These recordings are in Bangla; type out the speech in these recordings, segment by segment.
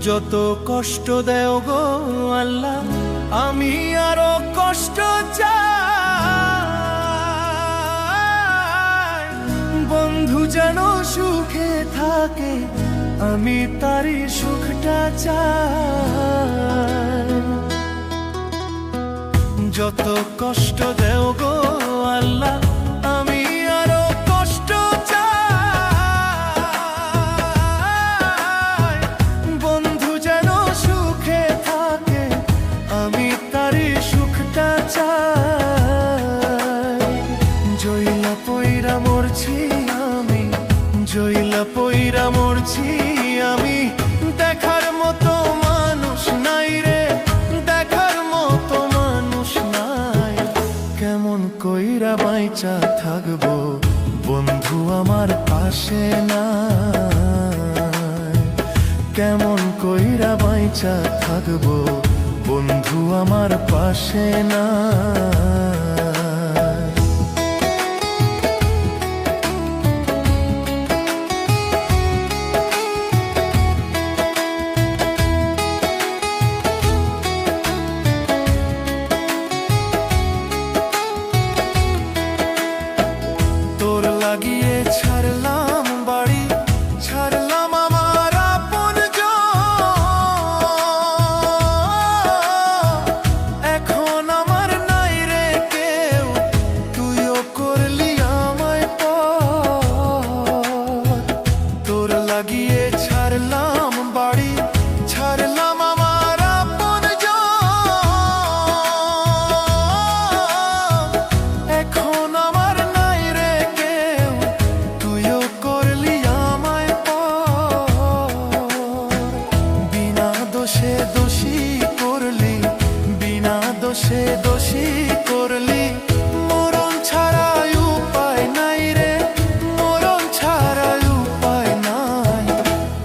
যত কষ্ট দেও গো আল্লাহ, আমি আরো কষ্ট চাই। বন্ধু যেন সুখে থাকে, আমি তারই সুখটা চাই। যত কষ্ট দেও গো আল্লাহ, আমি আরো কষ্ট চাই। বন্ধু যেন সুখে থাকে, আমি তারই সুখটা চাই। জইলা পইরা মরছি আমি, জইলা পইরা মরছি আমি, দেখার মতো মানুষ নাই রে, দেখার মতো মানুষ নাই। কেমন কইরা বাইচা থাকবো বন্ধু আমার পাশে নাই। কেমন কইরা বাইচা থাকবো বন্ধু আমার পাশে নাই। লাগিয়ে ছাড়লাম বাড়ি, ছাড়লাম আমার আপনজন। এখন আমার নাই রে কেউ, তুইও করলি আমায় পর। তোর লাগিয়ে ছাড়লাম বাড়ি, ছাড়লাম আমার আপনজন। এখন আমার নাই রে কেউ, তুইও করলি আমায় পর। বিনা দোষে দোষী করলি, বিনা দোষে দোষী করলি। মরণ ছাড়া উপায় নাই রে, মরণ ছাড়া উপায় নাই।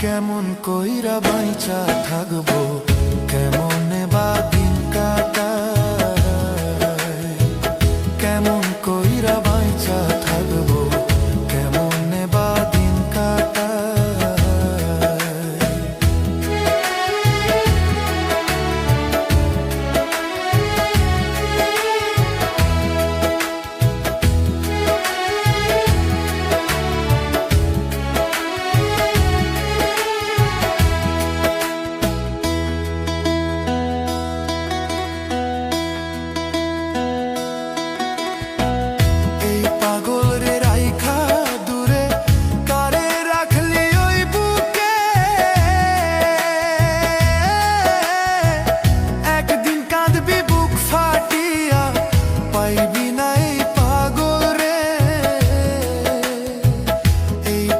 কেমন কইরা বাইচা থাকবো, কেমনে বা দিন কাটাই। কেমন কইরা বাইচা থাকবো, কেমনে বা দিন কাটাই।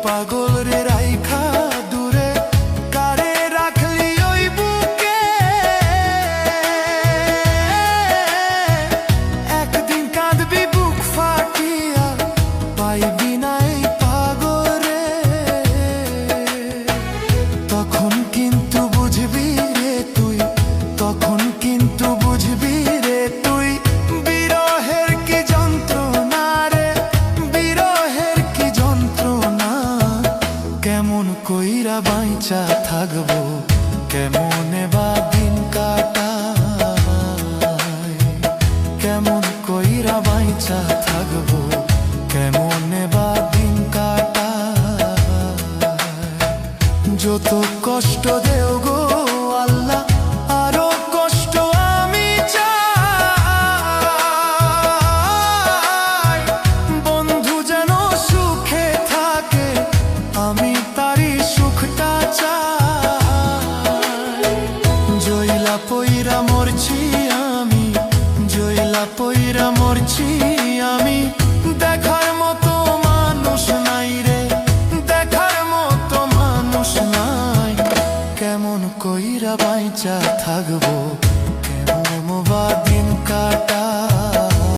পাগল রে রাইখা দূরে, কারে রাখলি ওই বুকে। একদিন কাঁদবি বুক ফাটিয়া, পাইবি না এই পাগল রে। তখন কিন্তু বুঝবি রে তুই, তখন কিন্তু বুঝবি রে তুই। বিরহের কি যন্ত্রণা রে, বিরহের কি যন্ত্রণা। কেমন কইরা বাইচা থাকবো, কেমনে বা দিন কাটাই। কেমন কইরা বাইচা থাকবো, কেমনে বা দিন কাটাই। যত কষ্ট দেও গো